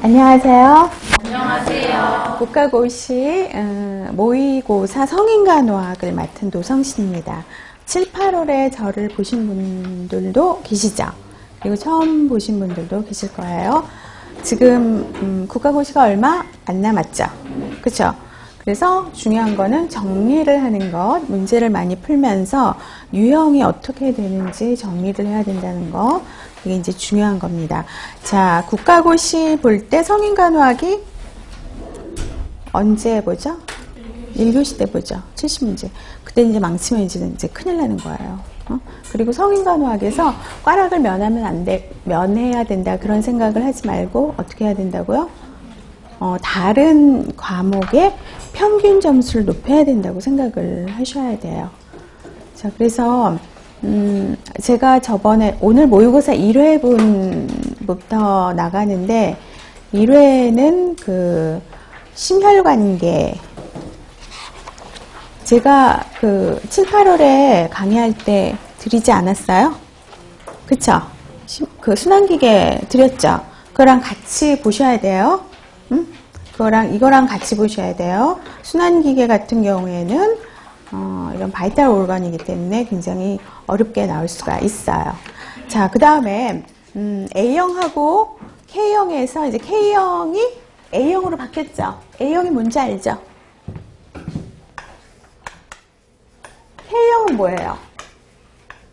안녕하세요. 안녕하세요. 국가고시 모의고사 성인간호학을 맡은 노성신입니다. 7, 8월에 저를 보신 분들도 계시죠? 그리고 처음 보신 분들도 계실 거예요. 지금 국가고시가 얼마 안 남았죠? 그쵸? 그래서 중요한 거는 정리를 하는 것, 문제를 많이 풀면서 유형이 어떻게 되는지 정리를 해야 된다는 거, 그게 이제 중요한 겁니다. 자, 국가고시 볼 때 성인간호학이 언제 보죠? 1교시 때 보죠. 70문제. 그때 이제 망치면 이제 큰일 나는 거예요. 그리고 성인간호학에서 꽈락을 면해야 된다. 그런 생각을 하지 말고 어떻게 해야 된다고요? 다른 과목의 평균 점수를 높여야 된다고 생각을 하셔야 돼요. 자, 그래서 제가 오늘 모의고사 1회분부터 나가는데 1회는 그 심혈관계, 제가 그 7, 8월에 강의할 때 드리지 않았어요? 그쵸? 그 순환기계 드렸죠? 그거랑 같이 보셔야 돼요. 이거랑 같이 보셔야 돼요. 순환기계 같은 경우에는 이런 바이탈 오르간이기 때문에 굉장히 어렵게 나올 수가 있어요. 자, 그 다음에 A형하고 K형에서 이제 K형이 A형으로 바뀌었죠. A형이 뭔지 알죠? K형은 뭐예요?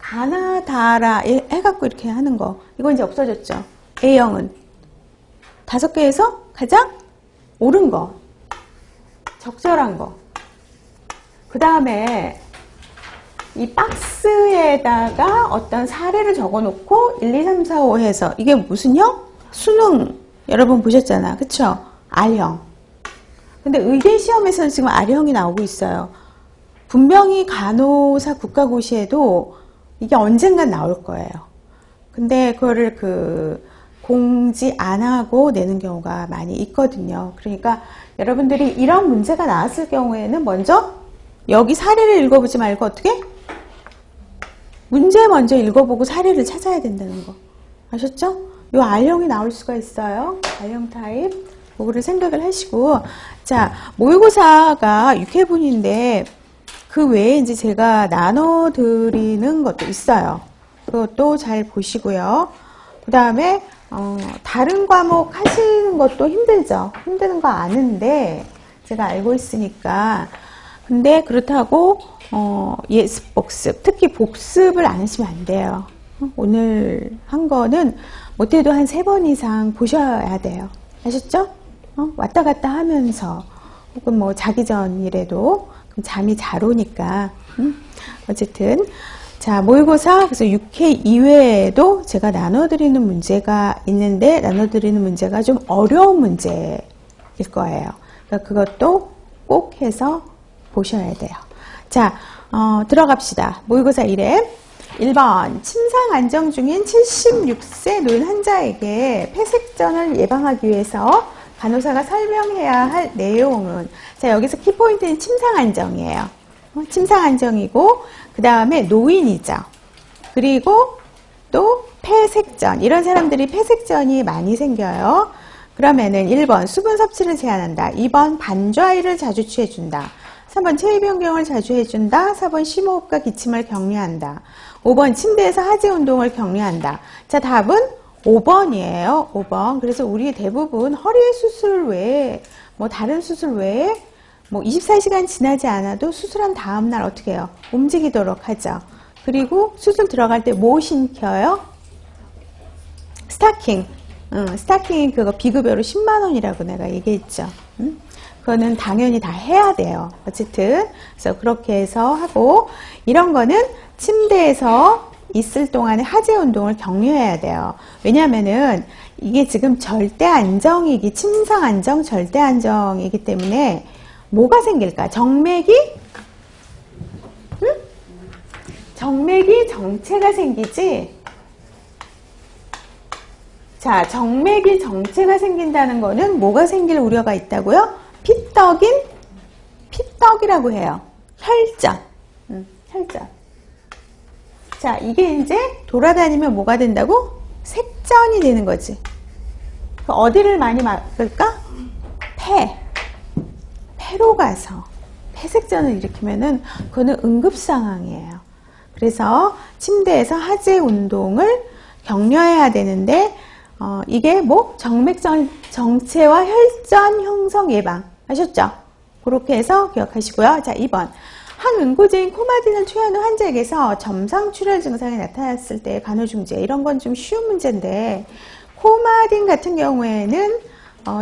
가나다라 해갖고 이렇게 하는 거. 이건 이제 없어졌죠. A형은 5개에서 가장 옳은 거, 적절한 거. 그 다음에 이 박스에다가 어떤 사례를 적어놓고 1, 2, 3, 4, 5 해서 이게 무슨 형? 수능 여러분 보셨잖아. 그쵸? R형. 근데 의대시험에서는 지금 R형이 나오고 있어요. 분명히 간호사 국가고시에도 이게 언젠간 나올 거예요. 근데 그거를 공지 안 하고 내는 경우가 많이 있거든요. 그러니까 여러분들이 이런 문제가 나왔을 경우에는 먼저 여기 사례를 읽어보지 말고 어떻게? 문제 먼저 읽어보고 사례를 찾아야 된다는 거. 아셨죠? 요 R형이 나올 수가 있어요. R형 타입. 그거를 생각을 하시고. 자, 모의고사가 6회분인데 그 외에 이제 제가 나눠드리는 것도 있어요. 그것도 잘 보시고요. 그 다음에 다른 과목 하시는 것도 힘들죠. 힘드는 거 아는데 제가 알고 있으니까. 근데 그렇다고 예습 복습, 특히 복습을 안 하시면 안 돼요. 오늘 한 거는 못해도 한 3번 이상 보셔야 돼요. 아셨죠? 왔다 갔다 하면서 혹은 뭐 자기 전이라도 잠이 잘 오니까. 어쨌든 자, 모의고사 그래서 6회 이외에도 제가 나눠드리는 문제가 있는데 나눠드리는 문제가 좀 어려운 문제일 거예요. 그러니까 그것도 꼭 해서 보셔야 돼요. 자, 들어갑시다. 모의고사 1회 1번 침상 안정 중인 76세 노인 환자에게 폐색전을 예방하기 위해서 간호사가 설명해야 할 내용은, 자, 여기서 키포인트는 침상 안정이에요. 침상 안정이고 그 다음에 노인이죠. 그리고 또 폐색전, 이런 사람들이 폐색전이 많이 생겨요. 그러면은 1번 수분 섭취를 제한한다. 2번 반좌이를 자주 취해준다. 3번 체위 변경을 자주 해준다. 4번 심호흡과 기침을 격려한다. 5번 침대에서 하지 운동을 격려한다. 자, 답은 5번이에요. 5번. 그래서 우리 대부분 허리 수술 외에 뭐 다른 수술 외에 뭐 24시간 지나지 않아도 수술한 다음날 어떻게 해요? 움직이도록 하죠. 그리고 수술 들어갈 때 뭐 신켜요? 스타킹. 스타킹이 그거 비급여로 10만 원이라고 내가 얘기했죠. 그거는 당연히 다 해야 돼요. 어쨌든 그래서 그렇게 해서 하고, 이런 거는 침대에서 있을 동안에 하체 운동을 격려해야 돼요. 왜냐하면은 이게 지금 절대 안정이기, 침상 안정, 절대 안정이기 때문에 뭐가 생길까? 정맥이 정체가 생기지. 자, 정맥이 정체가 생긴다는 거는 뭐가 생길 우려가 있다고요? 피떡이라고 해요. 혈전. 혈전. 자, 이게 이제 돌아다니면 뭐가 된다고? 색전이 되는 거지. 어디를 많이 막을까? 폐로 가서 폐색전을 일으키면은 그거는 응급 상황이에요. 그래서 침대에서 하지 운동을 격려해야 되는데 이게 뭐 정맥정체와 혈전 형성 예방 아셨죠? 그렇게 해서 기억하시고요. 자, 2번 항응고제인 코마딘을 투여하는 환자에게서 점상출혈 증상이 나타났을 때 간호중재 이런 건 좀 쉬운 문제인데 코마딘 같은 경우에는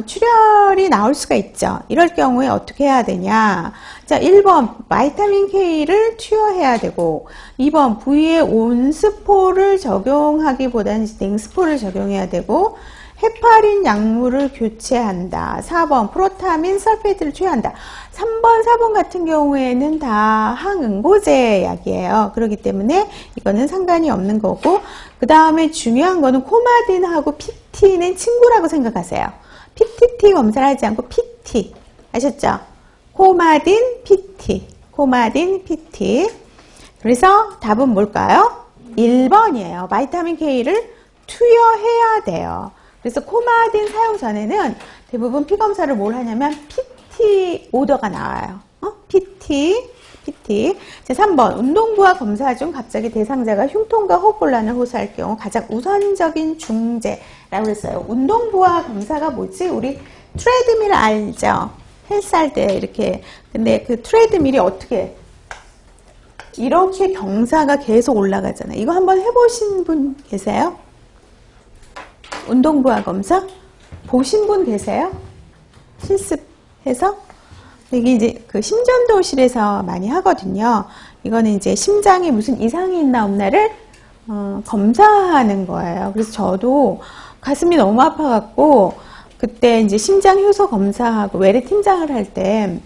출혈이 나올 수가 있죠. 이럴 경우에 어떻게 해야 되냐. 자, 1번 바이타민 K를 투여해야 되고 2번 부위에 온스포를 적용하기보다는 냉스포를 적용해야 되고 헤파린 약물을 교체한다. 4번 프로타민 설페이트를 투여한다. 3번, 4번 같은 경우에는 다 항응고제 약이에요. 그렇기 때문에 이거는 상관이 없는 거고 그 다음에 중요한 거는 코마딘하고 PT는 친구라고 생각하세요. PTT 검사를 하지 않고 PT 아셨죠? 코마딘 PT 그래서 답은 뭘까요? 1번이에요. 바이타민 K를 투여해야 돼요. 그래서 코마딘 사용 전에는 대부분 피검사를 뭘 하냐면 PT 오더가 나와요. PT. 자, 3번 운동부하 검사 중 갑자기 대상자가 흉통과 호흡곤란을 호소할 경우 가장 우선적인 중재라고 했어요. 운동부하 검사가 뭐지? 우리 트레드밀 알죠? 헬스할 때 이렇게. 근데 그 트레드밀이 어떻게 이렇게 경사가 계속 올라가잖아요. 이거 한번 해보신 분 계세요? 운동부하 검사? 보신 분 계세요? 실습해서? 이게 이제 그 심전도실에서 많이 하거든요. 이거는 이제 심장에 무슨 이상이 있나 없나를 검사하는 거예요. 그래서 저도 가슴이 너무 아파갖고 그때 이제 심장 효소 검사하고 외래 팀장을 할 때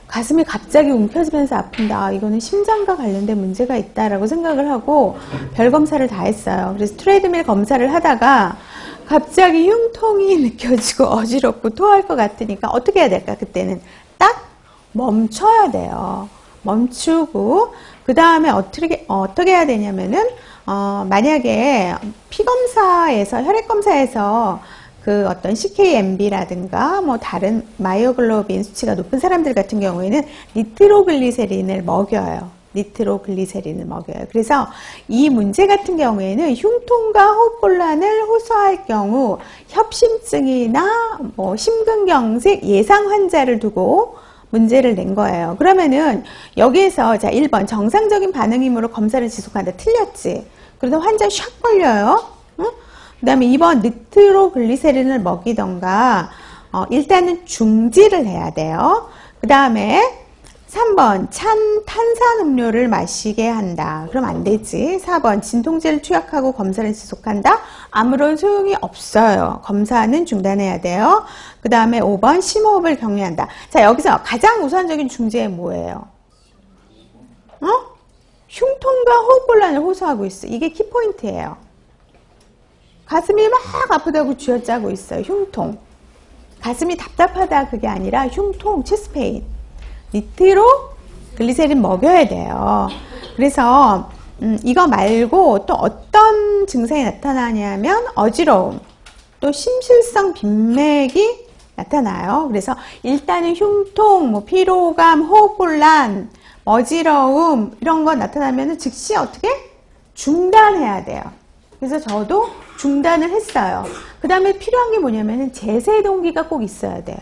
가슴이 갑자기 움켜쥐면서 아픈다. 이거는 심장과 관련된 문제가 있다라고 생각을 하고 별 검사를 다 했어요. 그래서 트레드밀 검사를 하다가 갑자기 흉통이 느껴지고 어지럽고 토할 것 같으니까 어떻게 해야 될까? 그때는 딱 멈춰야 돼요. 멈추고 그 다음에 어떻게 해야 되냐면은 만약에 피검사에서 혈액검사에서 그 어떤 CKMB라든가 뭐 다른 마이오글로빈 수치가 높은 사람들 같은 경우에는 니트로글리세린을 먹여요. 그래서 이 문제 같은 경우에는 흉통과 호흡곤란을 호소할 경우 협심증이나 뭐 심근경색 예상 환자를 두고 문제를 낸 거예요. 그러면은 여기에서 자 1번 정상적인 반응이므로 검사를 지속한다. 틀렸지. 그래서 환자 샥 걸려요. 응? 그 다음에 2번 니트로글리세린을 먹이던가 일단은 중지를 해야 돼요. 그 다음에 3번 탄산음료를 마시게 한다. 그럼 안 되지. 4번 진통제를 투약하고 검사를 지속한다. 아무런 소용이 없어요. 검사는 중단해야 돼요. 그 다음에 5번 심호흡을 격려한다. 자, 여기서 가장 우선적인 중재는 뭐예요? 흉통과 호흡곤란을 호소하고 있어. 이게 키포인트예요. 가슴이 막 아프다고 쥐어짜고 있어요. 흉통. 가슴이 답답하다 그게 아니라 흉통, 체스트페인. 니트로글리세린 먹여야 돼요. 그래서 이거 말고 또 어떤 증상이 나타나냐면 어지러움, 또 심실성 빈맥이 나타나요. 그래서 일단은 흉통, 뭐 피로감, 호흡곤란, 어지러움 이런 거 나타나면 즉시 어떻게? 중단해야 돼요. 그래서 저도 중단을 했어요. 그 다음에 필요한 게 뭐냐면 재세 동기가 꼭 있어야 돼요.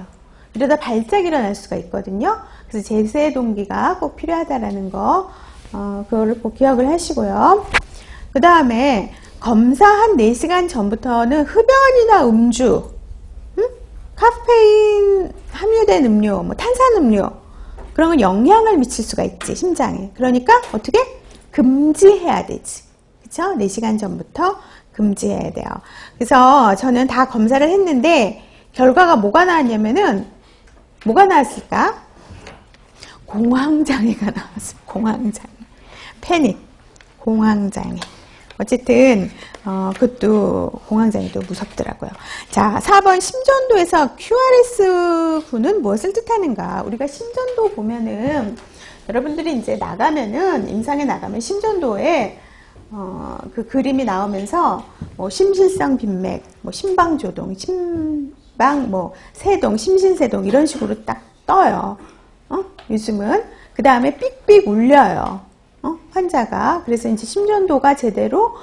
이러다 발작이 일어날 수가 있거든요. 그래서 재세 동기가 꼭 필요하다라는 거 그거를 꼭 기억을 하시고요. 그 다음에 검사 한 4시간 전부터는 흡연이나 음주, 카페인 함유된 음료, 뭐 탄산음료 그런 건 영향을 미칠 수가 있지 심장에. 그러니까 어떻게? 금지해야 되지. 그쵸? 4시간 전부터 금지해야 돼요. 그래서 저는 다 검사를 했는데 결과가 뭐가 나왔냐면은 뭐가 나왔을까? 공황장애가 나왔어요. 공황장애. 패닉. 공황장애. 어쨌든 그것도 공황장애도 무섭더라고요. 자, 4번 심전도에서 QRS구는 무엇을 뜻하는가? 우리가 심전도 보면은 여러분들이 이제 나가면은 임상에 나가면 심전도에 그 그림이 나오면서 뭐 심실성 빈맥, 뭐 심방조동, 심방 뭐 세동, 심신세동 이런 식으로 딱 떠요. 요즘은 그 다음에 삑삑 울려요. 환자가. 그래서 이제 심전도가 제대로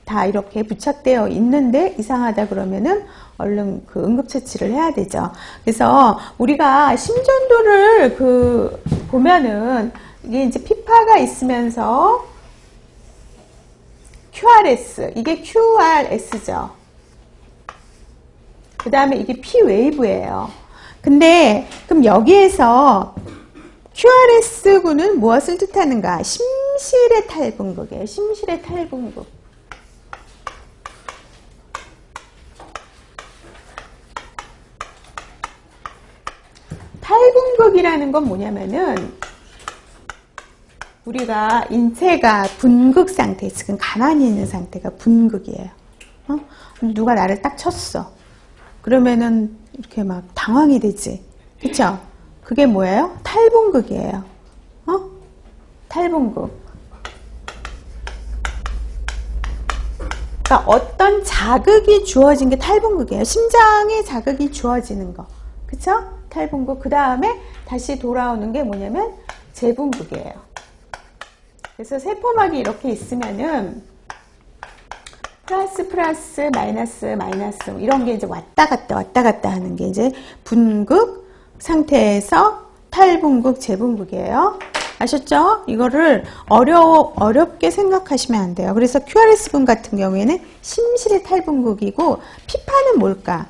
다 이렇게 부착되어 있는데 이상하다 그러면은 얼른 그 응급처치를 해야 되죠. 그래서 우리가 심전도를 보면은 이게 이제 피파가 있으면서 QRS, 이게 QRS죠. 그 다음에 이게 P 웨이브예요. 근데 그럼 여기에서 QRS군은 무엇을 뜻하는가? 심실의 탈분극이에요. 심실의 탈분극. 탈분극이라는 건 뭐냐면은 우리가 인체가 분극 상태, 지금 가만히 있는 상태가 분극이에요. 누가 나를 딱 쳤어. 그러면은 이렇게 막 당황이 되지. 그쵸? 그게 뭐예요? 탈분극이에요. 탈분극. 그러니까 어떤 자극이 주어진 게 탈분극이에요. 심장에 자극이 주어지는 거. 그쵸? 탈분극. 그 다음에 다시 돌아오는 게 뭐냐면 재분극이에요. 그래서 세포막이 이렇게 있으면은 플러스 마이너스 이런 게 이제 왔다 갔다 하는 게 이제 분극 상태에서 탈분극, 재분극이에요. 아셨죠? 이거를 어렵게 생각하시면 안 돼요. 그래서 QRS분 같은 경우에는 심실의 탈분극이고 피파는 뭘까?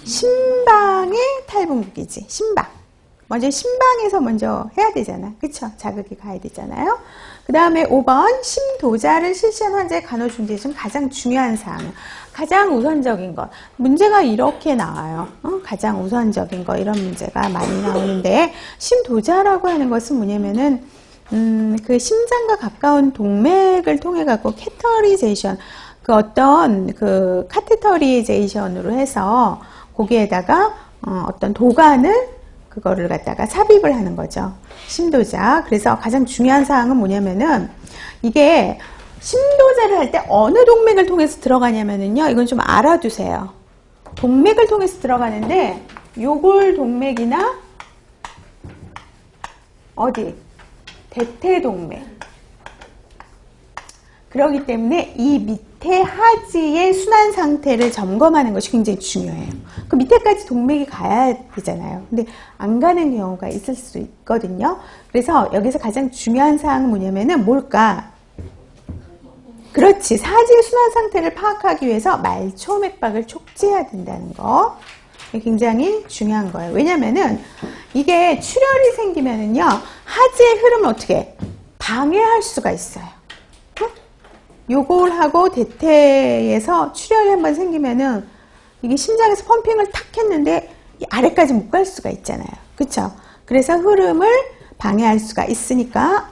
심방의 탈분극이지. 심방. 먼저 심방에서 먼저 해야 되잖아. 그쵸? 자극이 가야 되잖아요. 그 다음에 5번 심도자를 실시한 환자의 간호중재 중 가장 중요한 사항. 가장 우선적인 것. 문제가 이렇게 나와요. 가장 우선적인 거 이런 문제가 많이 나오는데 심도자라고 하는 것은 뭐냐면은 그 심장과 가까운 동맥을 통해 갖고 캐터리제이션 그 어떤 그 카테터리제이션으로 해서 거기에다가 어떤 도관을 그거를 갖다가 삽입을 하는 거죠. 심도자. 그래서 가장 중요한 사항은 뭐냐면은 이게 심도자를 할 때 어느 동맥을 통해서 들어가냐면은요. 이건 좀 알아두세요. 동맥을 통해서 들어가는데 요골 동맥이나 어디? 대퇴동맥. 그렇기 때문에 이 밑에 하지의 순환 상태를 점검하는 것이 굉장히 중요해요. 그 밑에까지 동맥이 가야 되잖아요. 근데 안 가는 경우가 있을 수 있거든요. 그래서 여기서 가장 중요한 사항은 뭐냐면은 뭘까? 그렇지. 사지의 순환 상태를 파악하기 위해서 말초맥박을 촉지해야 된다는 거. 굉장히 중요한 거예요. 왜냐면은 이게 출혈이 생기면은요. 하지의 흐름을 어떻게 방해할 수가 있어요. 요골하고 대퇴에서 출혈이 한번 생기면은 이게 심장에서 펌핑을 탁 했는데 이 아래까지 못 갈 수가 있잖아요. 그쵸? 그래서 흐름을 방해할 수가 있으니까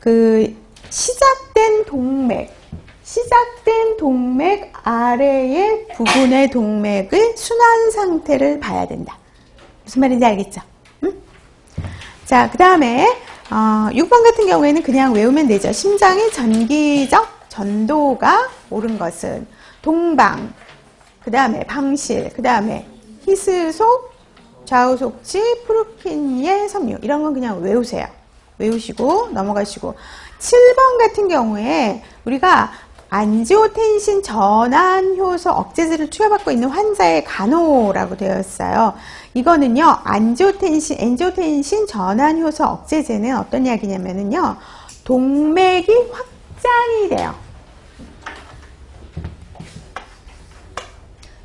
그 시작된 동맥 아래의 부분의 동맥의 순환 상태를 봐야 된다. 무슨 말인지 알겠죠? 응? 자, 그 다음에 6번 같은 경우에는 그냥 외우면 되죠. 심장의 전기적 전도가 옳은 것은 동방, 그 다음에 방실, 그 다음에 희스속, 좌우속지, 프루키니의 섬유 이런 건 그냥 외우세요. 외우시고 넘어가시고 7번 같은 경우에 우리가 안지오텐신 전환 효소 억제제를 투여받고 있는 환자의 간호라고 되어 있어요. 이거는요, 엔지오텐신 전환 효소 억제제는 어떤 이야기냐면요, 동맥이 확장이 돼요.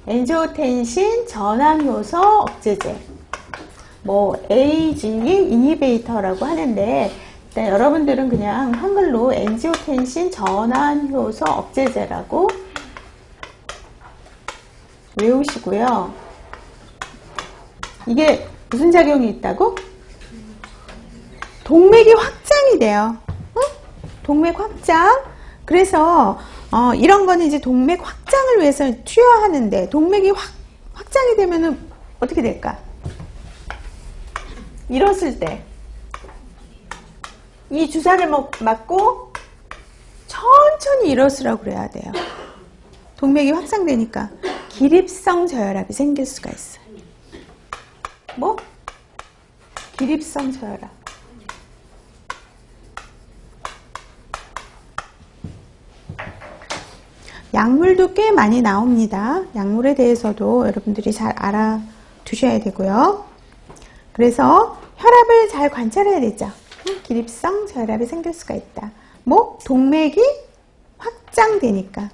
엔지오텐신 전환 효소 억제제, 뭐 AGE 이니베이터라고 하는데 일단 여러분들은 그냥 한글로 엔지오텐신 전환 효소 억제제라고 외우시고요. 이게 무슨 작용이 있다고? 동맥이 확장이 돼요. 동맥 확장. 그래서 이런 거는 이제 동맥 확장을 위해서 투여하는데 동맥이 확장이 되면은 어떻게 될까? 일었을 때 이 주사를 맞고 천천히 일어서라고 그래야 돼요. 동맥이 확장되니까 기립성 저혈압이 생길 수가 있어요. 뭐? 기립성 저혈압. 약물도 꽤 많이 나옵니다. 약물에 대해서도 여러분들이 잘 알아두셔야 되고요. 그래서 혈압을 잘 관찰해야 되죠. 기립성 저혈압이 생길 수가 있다. 뭐? 동맥이 확장되니까.